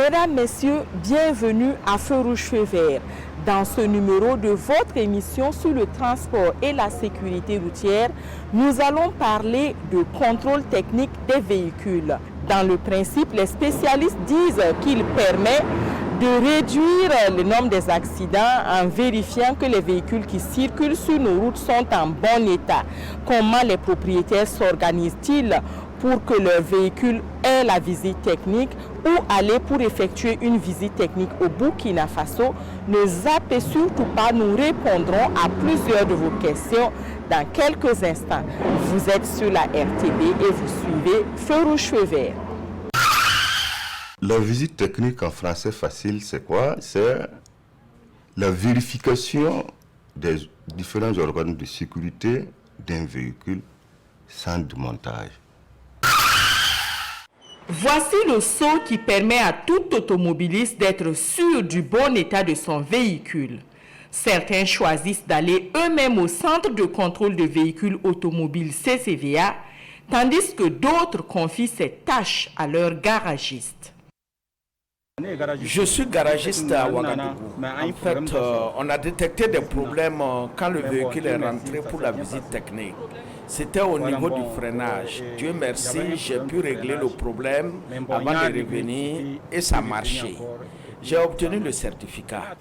Mesdames, Messieurs, bienvenue à Feu Rouge Feu Vert. Dans ce numéro de votre émission sur le transport et la sécurité routière, nous allons parler de contrôle technique des véhicules. Dans le principe, les spécialistes disent qu'il permet de réduire le nombre des accidents en vérifiant que les véhicules qui circulent sur nos routes sont en bon état. Comment les propriétaires s'organisent-ils pour que leur véhicule ait la visite technique ou aller pour effectuer une visite technique au Burkina Faso? Ne zappez surtout pas, nous répondrons à plusieurs de vos questions dans quelques instants. Vous êtes sur la RTB et vous suivez Feu Rouge Feu Vert. La visite technique en français facile, c'est quoi? C'est la vérification des différents organes de sécurité d'un véhicule sans démontage. Voici le saut qui permet à tout automobiliste d'être sûr du bon état de son véhicule. Certains choisissent d'aller eux-mêmes au centre de contrôle de véhicules automobiles CCVA, tandis que d'autres confient ces tâches à leurs garagistes. Je suis garagiste à Ouagadougou. En fait, on a détecté des problèmes quand le véhicule est rentré pour la visite technique. C'était au niveau du freinage. Dieu merci, j'ai pu régler le problème avant de revenir et ça marchait. J'ai obtenu le certificat.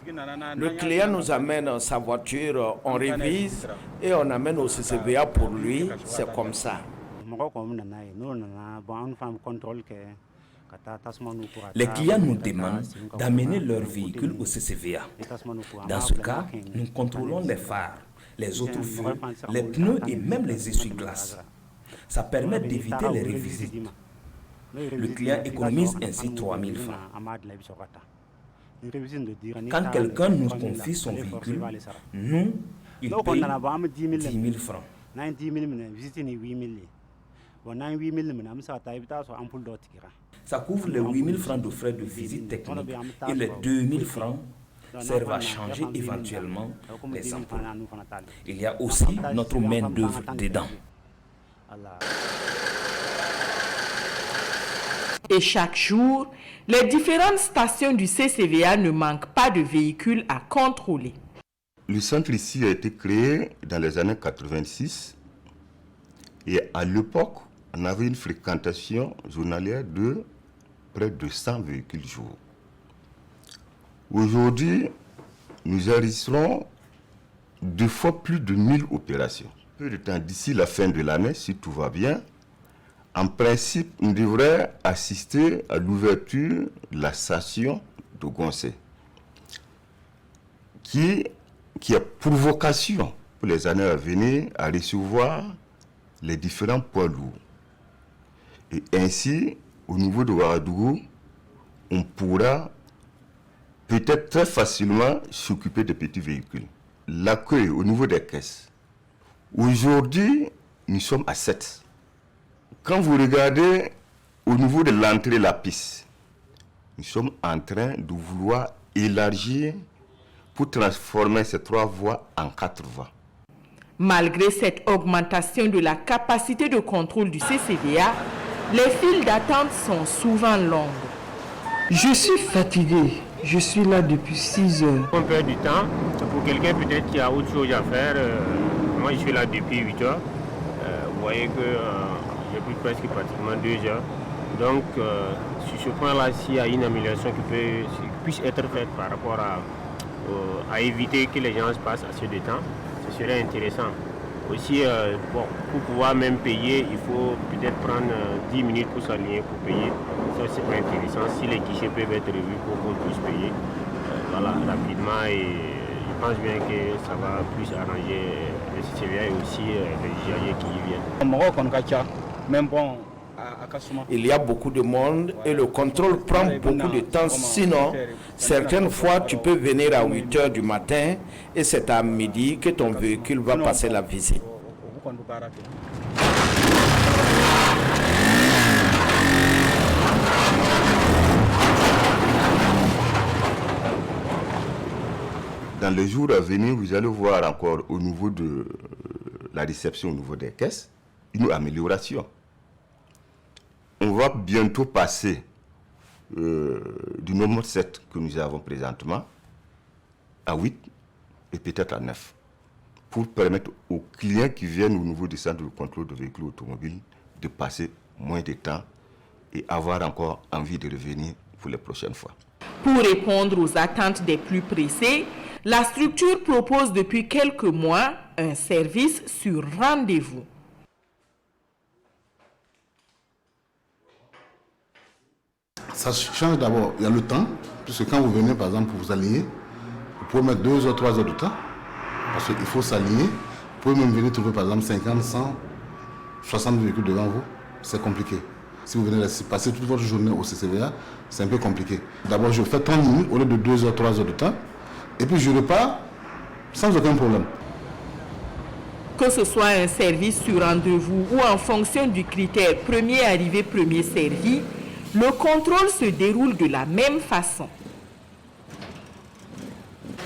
Le client nous amène sa voiture, on révise et on amène au CCVA pour lui. C'est comme ça. Les clients nous demandent d'amener leur véhicule au CCVA. Dans ce cas, nous contrôlons les phares, les autres feux, les pneus et même les essuie-glaces. Ça permet d'éviter les révisites. Le client économise ainsi 3 000 francs. Quand quelqu'un nous confie son véhicule, nous, il paye 10 000 francs. Ça couvre les 8 000 francs de frais de visite technique et les 2 000 francs servent à changer éventuellement les ampoules. Il y a aussi notre main-d'œuvre dedans. Et chaque jour, les différentes stations du CCVA ne manquent pas de véhicules à contrôler. Le centre ici a été créé dans les années 86 et à l'époque, on avait une fréquentation journalière de près de 100 véhicules jour. Aujourd'hui, nous enregistrons 2 fois plus de 1000 opérations. Peu de temps d'ici la fin de l'année, si tout va bien, en principe, on devrait assister à l'ouverture de la station de Goncé, qui a pour vocation, pour les années à venir, à recevoir les différents poids lourds. Et ainsi, au niveau de Ouagadougou, on pourra peut-être très facilement s'occuper des petits véhicules. L'accueil au niveau des caisses. Aujourd'hui, nous sommes à 7. Quand vous regardez au niveau de l'entrée de la piste, nous sommes en train de vouloir élargir pour transformer ces 3 voies en 4 voies. Malgré cette augmentation de la capacité de contrôle du CCVA, les files d'attente sont souvent longues. Je suis fatigué. Je suis là depuis 6 heures. On perd du temps. Pour quelqu'un peut-être qui a autre chose à faire, moi je suis là depuis 8 heures. Vous voyez que j'ai pris presque pratiquement 2 heures. Donc sur ce point-là, s'il y a une amélioration qui puisse être faite par rapport à éviter que les gens passent assez de temps, ce serait intéressant. Aussi, pour pouvoir même payer, il faut peut-être prendre 10 minutes pour s'aligner pour payer. Ça, c'est pas intéressant. Si les guichets peuvent être revus pour qu'on puisse payer rapidement, et je pense bien que ça va plus arranger les CCVA et aussi les GIA qui y viennent. Il y a beaucoup de monde et le contrôle prend beaucoup de temps. Sinon, certaines fois, tu peux venir à 8 heures du matin et c'est à midi que ton véhicule va passer la visite. Dans les jours à venir, vous allez voir encore au niveau de la réception, au niveau des caisses, une amélioration. On va bientôt passer du nombre 7 que nous avons présentement à 8 et peut-être à 9, pour permettre aux clients qui viennent au niveau du centre de contrôle de véhicules automobiles de passer moins de temps et avoir encore envie de revenir pour les prochaines fois. Pour répondre aux attentes des plus pressés, la structure propose depuis quelques mois un service sur rendez-vous. Ça change d'abord, il y a le temps, puisque quand vous venez par exemple pour vous aligner, vous pouvez mettre 2 ou 3 heures de temps, parce qu'il faut s'aligner. Vous pouvez même venir trouver par exemple 50, 100, 60 véhicules devant vous, c'est compliqué. Si vous venez passer toute votre journée au CCVA, c'est un peu compliqué. D'abord, je fais 30 minutes au lieu de 2 heures, 3 heures de temps, et puis je repars sans aucun problème. Que ce soit un service sur rendez-vous ou en fonction du critère premier arrivé, premier servi, le contrôle se déroule de la même façon.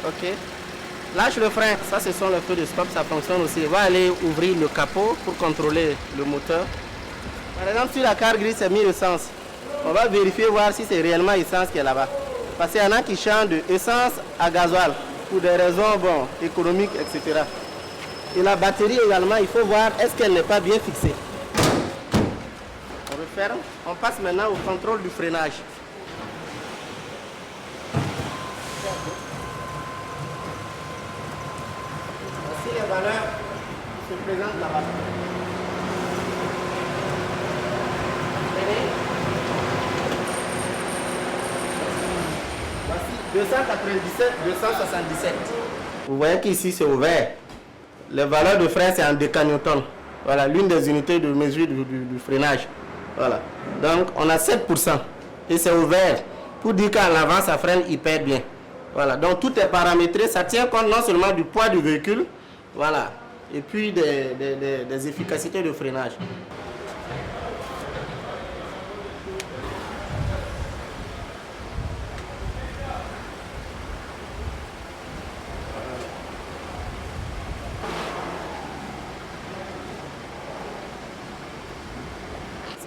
Ok. Lâche le frein, ça ce sont les feux de stop, ça fonctionne aussi. On va aller ouvrir le capot pour contrôler le moteur. Par exemple, sur la carte grise, c'est mis essence. On va vérifier, voir si c'est réellement essence qui est là-bas. Parce qu'il y en a qui changent de essence à gasoil pour des raisons économiques, etc. Et la batterie également, il faut voir est-ce qu'elle n'est pas bien fixée. On referme. On passe maintenant au contrôle du freinage. Voici les valeurs qui se présentent là-bas. Voici 297, 277. Vous voyez qu'ici c'est ouvert. Les valeurs de frein c'est en décanotons. Voilà, l'une des unités de mesure du freinage. Voilà. Donc on a 7% et c'est ouvert pour dire qu'à l'avant ça freine hyper bien. Voilà. Donc tout est paramétré, ça tient compte non seulement du poids du véhicule, voilà, et puis des efficacités de freinage.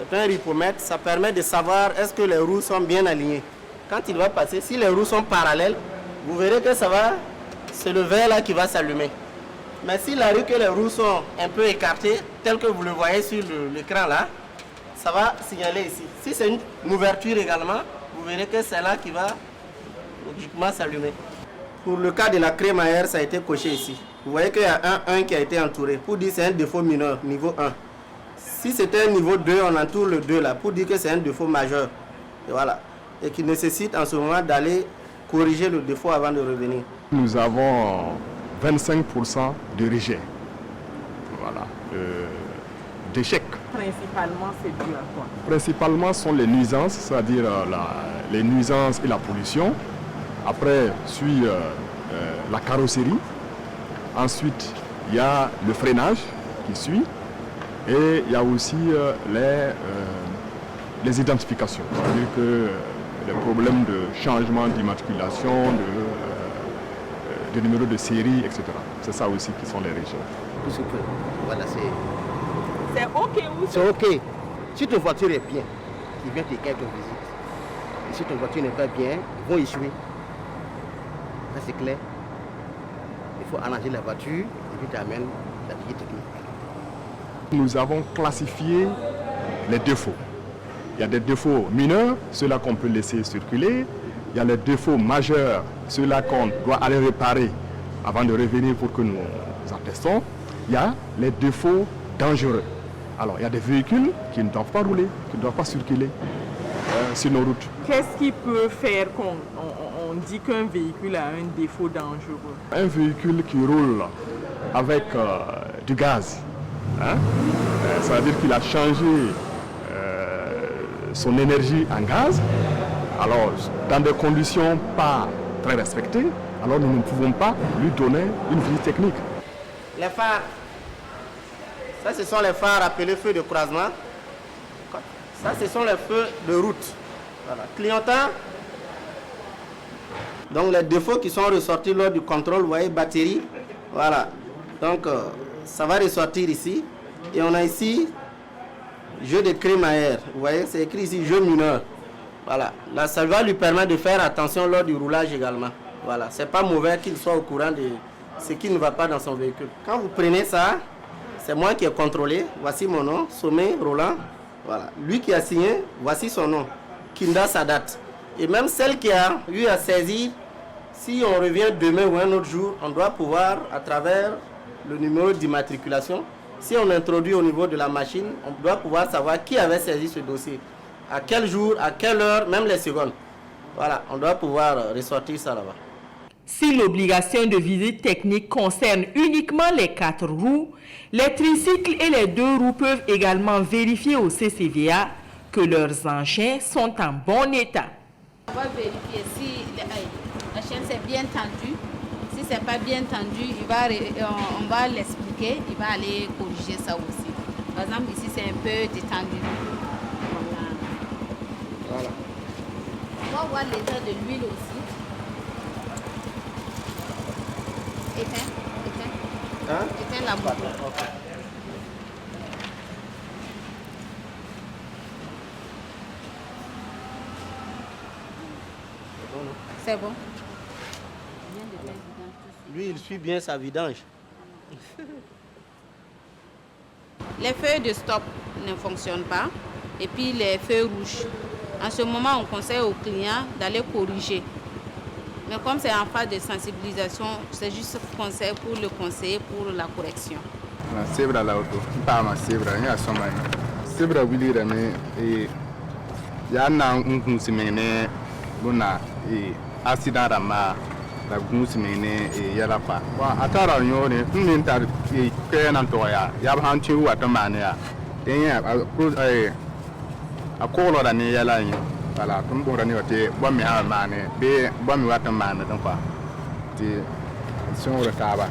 C'est un ripomètre, ça permet de savoir est-ce que les roues sont bien alignées. Quand il va passer, si les roues sont parallèles, vous verrez que ça va, c'est le vert là qui va s'allumer. Mais s'il arrive que les roues sont un peu écartées, tel que vous le voyez sur l'écran là, ça va signaler ici. Si c'est une ouverture également, vous verrez que c'est là qui va logiquement s'allumer. Pour le cas de la crémaillère, ça a été coché ici. Vous voyez qu'il y a un 1 qui a été entouré. Pour dire que c'est un défaut mineur, niveau 1. Si c'était un niveau 2, on entoure le 2 là, pour dire que c'est un défaut majeur. Et voilà. Et qui nécessite en ce moment d'aller corriger le défaut avant de revenir. Nous avons 25% de rejet. Voilà. D'échec. Principalement, c'est dû à quoi? Principalement, ce sont les nuisances, c'est-à-dire les nuisances et la pollution. Après, suit la carrosserie. Ensuite, il y a le freinage qui suit. Et il y a aussi les identifications. C'est-à-dire que les problèmes de changement d'immatriculation, de numéro de série, etc. C'est ça aussi qui sont les régions. Tout ce que, voilà, c'est OK ou c'est OK. Si ta voiture est bien, ils viennent te quelques visites. Et si ta voiture n'est pas bien, ils vont échouer. Ça c'est clair. Il faut arranger la voiture et puis tu amènes la visite technique. Nous avons classifié les défauts. Il y a des défauts mineurs, ceux-là qu'on peut laisser circuler. Il y a les défauts majeurs, ceux-là qu'on doit aller réparer avant de revenir pour que nous attestons. Il y a les défauts dangereux. Alors, il y a des véhicules qui ne doivent pas rouler, qui ne doivent pas circuler sur nos routes. Qu'est-ce qui peut faire qu'on dit qu'un véhicule a un défaut dangereux? Un véhicule qui roule avec du gaz, hein? Ça veut dire qu'il a changé son énergie en gaz. Alors, dans des conditions pas très respectées, alors nous ne pouvons pas lui donner une visite technique. Les phares, ça ce sont les phares appelés feux de croisement. Ça ce sont les feux de route. Voilà. Clignotant. Donc les défauts qui sont ressortis lors du contrôle, vous voyez, batterie. Voilà. Donc ça va ressortir ici. Et on a ici jeu de crémaillère. Vous voyez, c'est écrit ici jeu mineur. Voilà. Là, ça va lui permettre de faire attention lors du roulage également. Voilà. C'est pas mauvais qu'il soit au courant de ce qui ne va pas dans son véhicule. Quand vous prenez ça, c'est moi qui ai contrôlé. Voici mon nom, Sommet Roland. Voilà. Lui qui a signé, voici son nom, Kinda Sadat. Et même celle qui a eu à saisir, si on revient demain ou un autre jour, on doit pouvoir, à travers le numéro d'immatriculation, si on introduit au niveau de la machine, on doit pouvoir savoir qui avait saisi ce dossier, à quel jour, à quelle heure, même les secondes. Voilà, on doit pouvoir ressortir ça là-bas. Si l'obligation de visite technique concerne uniquement les 4 roues, les tricycles et les 2 roues peuvent également vérifier au CCVA que leurs engins sont en bon état. On va vérifier si la chaîne s'est bien tendue. Si ce n'est pas bien tendu, on va l'expliquer, il va aller corriger ça aussi. Par exemple, ici c'est un peu détendu. Voilà. On va voir l'état de l'huile aussi. Éteins la moto. Okay. C'est bon. Lui, il suit bien sa vidange. Les feux de stop ne fonctionnent pas. Et puis les feux rouges. En ce moment, on conseille aux clients d'aller corriger. Mais comme c'est en phase de sensibilisation, c'est juste conseil pour le conseiller pour la correction. Sebra la auto, pas ma sebra, ya soma. Sebra wili rame e ya na nkunsimene bona e accident rama la nkunsimene e yala pa. Wa atara nyone min tar e kenan to ya han chi wa to mane ya. Den ya a ko lo da ne yala yin. Voilà, comme bon rani wote bo mi ha mane be bo mi wata mane donc quoi. Ti son retaba.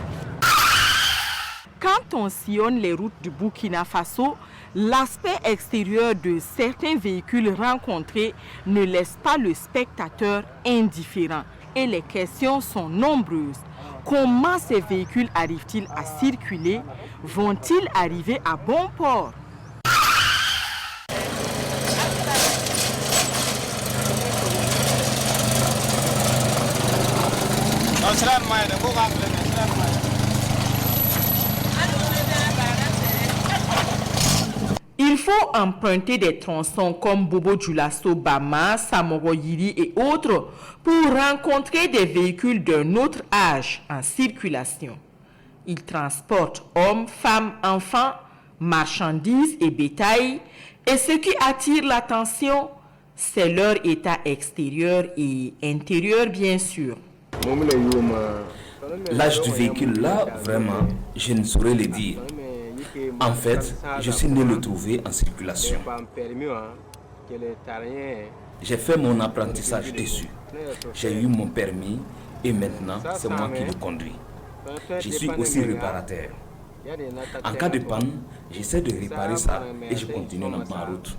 Quand on sillonne les routes du Burkina Faso, l'aspect extérieur de certains véhicules rencontrés ne laisse pas le spectateur indifférent. Et les questions sont nombreuses. Comment ces véhicules arrivent-ils à circuler? Vont-ils arriver à bon port? Il faut emprunter des tronçons comme Bobo Dioulasso, Bama, Samoroyiri et autres pour rencontrer des véhicules d'un autre âge en circulation. Ils transportent hommes, femmes, enfants, marchandises et bétail. Et ce qui attire l'attention, c'est leur état extérieur et intérieur, bien sûr. L'âge du véhicule là, vraiment, je ne saurais le dire. En fait, je suis né le trouver en circulation. J'ai fait mon apprentissage dessus. J'ai eu mon permis et maintenant, c'est moi qui le conduis. Je suis aussi réparateur. En cas de panne, j'essaie de réparer ça et je continue dans ma route.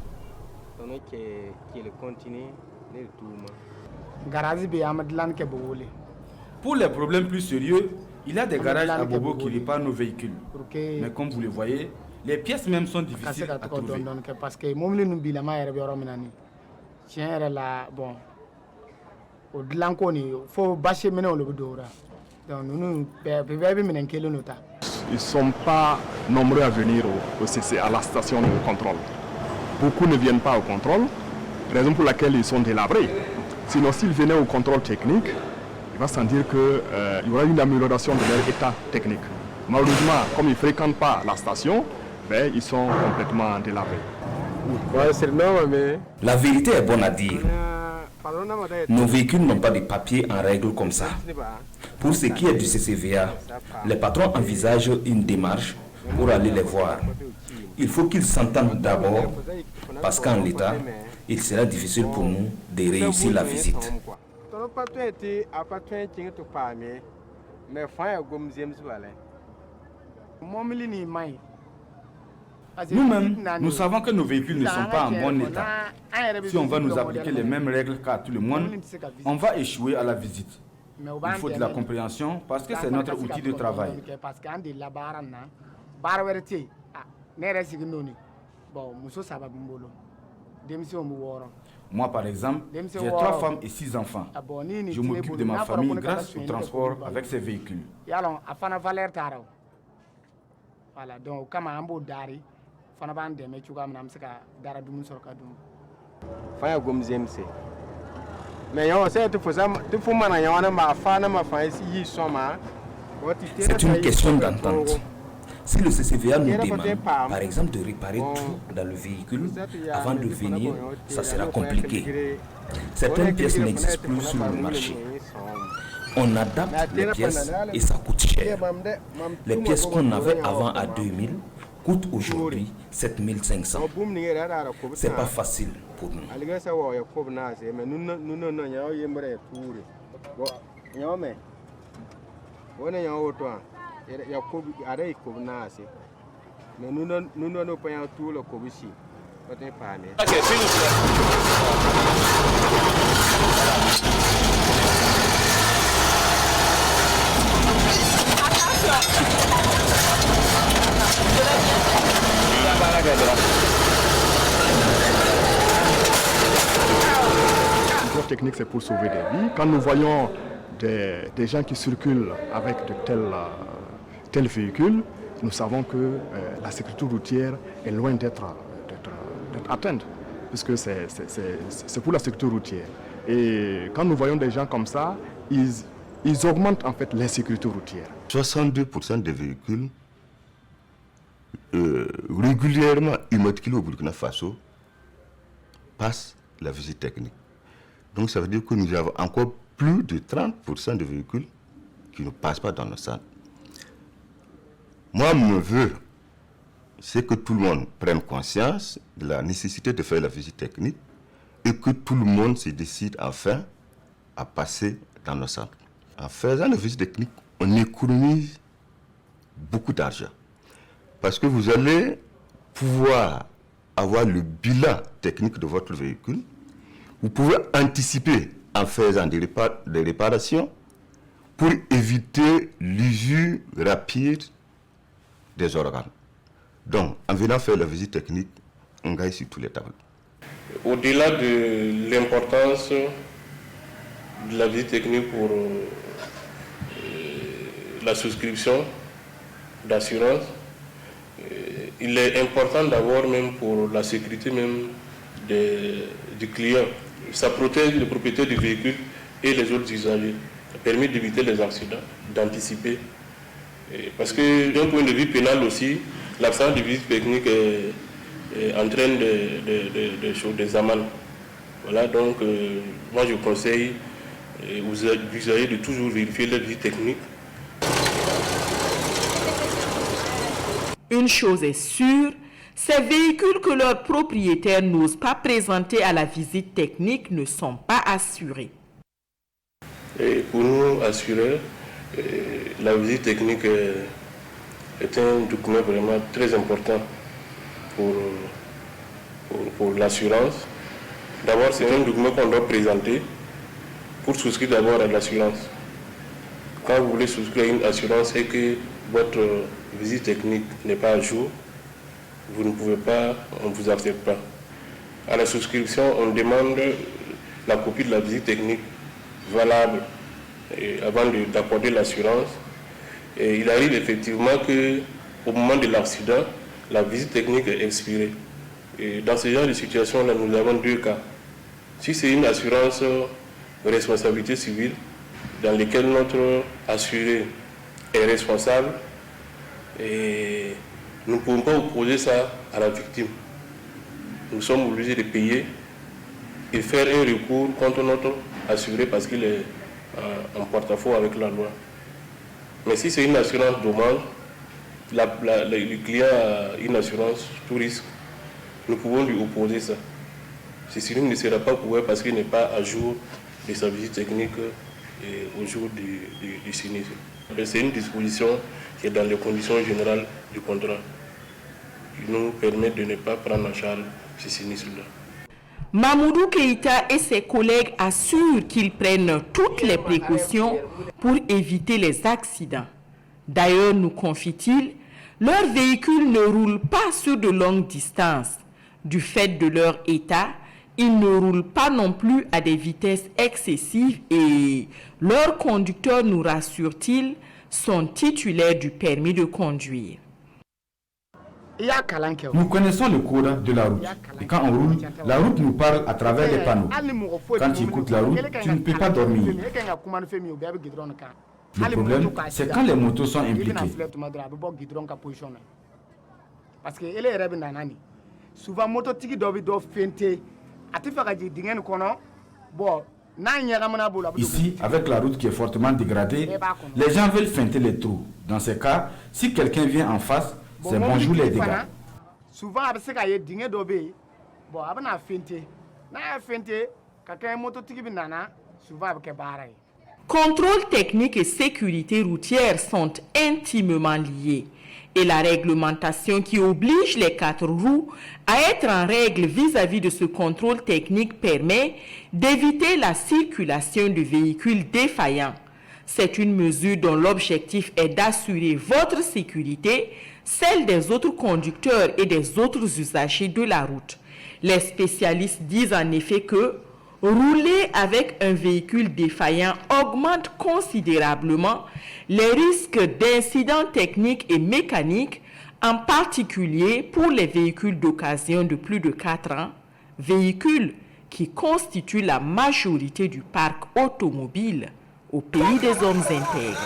Pour les problèmes plus sérieux, il y a des garages à Bobo qui réparent nos véhicules. Mais comme vous le voyez, les pièces même sont difficiles à trouver. Parce que ils ne sont pas nombreux à venir au CC, à la station de contrôle. Beaucoup ne viennent pas au contrôle, raison pour laquelle ils sont délabrés. Sinon, s'ils venaient au contrôle technique, il va sentir qu'il y aura une amélioration de leur état technique. Malheureusement, comme ils ne fréquentent pas la station, ben, ils sont complètement délabrés. La vérité est bonne à dire. Nos véhicules n'ont pas de papiers en règle comme ça. Pour ce qui est du CCVA, les patrons envisagent une démarche pour aller les voir. Il faut qu'ils s'entendent d'abord, parce qu'en l'état, il sera difficile pour nous de réussir la visite. Nous-mêmes, nous savons que nos véhicules ne sont pas en bon état. Si on va nous appliquer les mêmes règles qu'à tout le monde, on va échouer à la visite. Il faut de la compréhension parce que c'est notre outil de travail. Moi, par exemple, j'ai 3 femmes et 6 enfants. Je m'occupe de ma famille grâce au transport avec ces véhicules. Voilà, donc comme un beau dari, fana ban deme chuga mna msika dara dumun sorka dum. Faya gomzemse. Mais yo c'est tout ça, tout faut mana yo na ma fana ma fa ici yi soma. C'est une question d'entente. Si le CCVA nous demande, par exemple, de réparer tout dans le véhicule avant de venir, ça sera compliqué. Certaines pièces n'existent plus sur le marché. On adapte les pièces et ça coûte cher. Les pièces qu'on avait avant à 2000 coûtent aujourd'hui 7500. C'est pas facile pour nous. La technique, c'est pour sauver des vies. Quand nous voyons des gens qui circulent avec de tels véhicules, nous savons que la sécurité routière est loin d'être atteinte, puisque c'est pour la sécurité routière. Et quand nous voyons des gens comme ça, ils augmentent en fait l'insécurité routière. 62% des véhicules régulièrement immatriculés au Burkina Faso passent la visite technique. Donc ça veut dire que nous avons encore plus de 30% de véhicules qui ne passent pas dans nos centres. Moi, mon vœu, c'est que tout le monde prenne conscience de la nécessité de faire la visite technique et que tout le monde se décide enfin à passer dans nos centres. En faisant la visite technique, on économise beaucoup d'argent. Parce que vous allez pouvoir avoir le bilan technique de votre véhicule. Vous pouvez anticiper en faisant des réparations pour éviter l'usure rapide des organes. Donc, en venant faire la visite technique, on gagne sur tous les tableaux. Au-delà de l'importance de la visite technique pour la souscription d'assurance, il est important d'abord même pour la sécurité même du client. Ça protège le propriétaire du véhicule et les autres usagers. Ça permet d'éviter les accidents, d'anticiper. Parce que d'un point de vue pénal aussi, l'absence de visite technique entraîne des amendes. Voilà, donc moi je conseille aux usagers de toujours vérifier la visite technique. Une chose est sûre, ces véhicules que leurs propriétaires n'osent pas présenter à la visite technique ne sont pas assurés. Et pour nous assurer, la visite technique est un document vraiment très important pour l'assurance. D'abord, c'est un document qu'on doit présenter pour souscrire d'abord à l'assurance. Quand vous voulez souscrire à une assurance et que votre visite technique n'est pas à jour, vous ne pouvez pas, on ne vous accepte pas. À la souscription, on demande la copie de la visite technique valable avant d'accorder l'assurance. Et il arrive effectivement qu'au moment de l'accident, la visite technique est expirée. Et dans ce genre de situation-là, nous avons 2 cas. Si c'est une assurance responsabilité civile, dans laquelle notre assuré est responsable, et nous ne pouvons pas opposer ça à la victime. Nous sommes obligés de payer et faire un recours contre notre assuré parce qu'il est en porte-à-faux avec la loi. Mais si c'est une assurance dommage, le client a une assurance tout risque, nous pouvons lui opposer ça. Ceci ne sera pas couvert parce qu'il n'est pas à jour de sa visite technique au jour du sinistre. C'est une disposition qui est dans les conditions générales du contrat, qui nous permet de ne pas prendre en charge ce sinistre-là. Mamoudou Keïta et ses collègues assurent qu'ils prennent toutes les précautions pour éviter les accidents. D'ailleurs, nous confie-t-il, leurs véhicules ne roulent pas sur de longues distances, du fait de leur état Ils ne roulent pas non plus à des vitesses excessives et leurs conducteurs, nous rassure-t-il, sont titulaires du permis de conduire. Nous connaissons le code de la route. Et quand on roule, la route nous parle à travers les panneaux. Quand tu écoutes la route, tu ne peux pas dormir. Le problème, c'est quand les motos sont impliquées. Parce que souvent moto tigi do bi do fente ati fa gaji dingen kono bon na nyara mana bola. Ici, avec la route qui est fortement dégradée, les gens veulent feinter les trous. Dans ces cas, si quelqu'un vient en face, c'est bonjour les dégâts. Souvent avec ce ka ye dingen do be bon abana fente na fente kaka moto tigi bi nana souvent avec baray. Contrôle technique et sécurité routière sont intimement liés. Et la réglementation qui oblige les 4 roues à être en règle vis-à-vis de ce contrôle technique permet d'éviter la circulation de véhicules défaillants. C'est une mesure dont l'objectif est d'assurer votre sécurité, celle des autres conducteurs et des autres usagers de la route. Les spécialistes disent en effet que rouler avec un véhicule défaillant augmente considérablement les risques d'incidents techniques et mécaniques, en particulier pour les véhicules d'occasion de plus de 4 ans, véhicules qui constituent la majorité du parc automobile au pays des hommes intègres.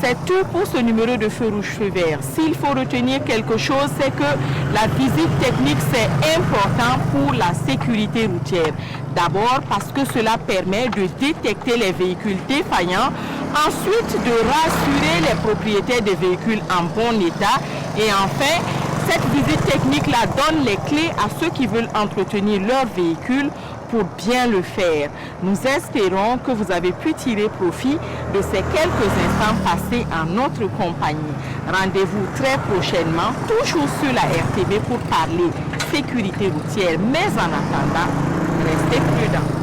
C'est tout pour ce numéro de Feu Rouge Feu Vert. S'il faut retenir quelque chose, c'est que la visite technique, c'est important pour la sécurité routière. D'abord parce que cela permet de détecter les véhicules défaillants, ensuite de rassurer les propriétaires des véhicules en bon état et enfin, cette visite technique-là donne les clés à ceux qui veulent entretenir leur véhicule pour bien le faire. Nous espérons que vous avez pu tirer profit de ces quelques instants passés en notre compagnie. Rendez-vous très prochainement, toujours sur la RTB pour parler sécurité routière. Mais en attendant, restez prudents.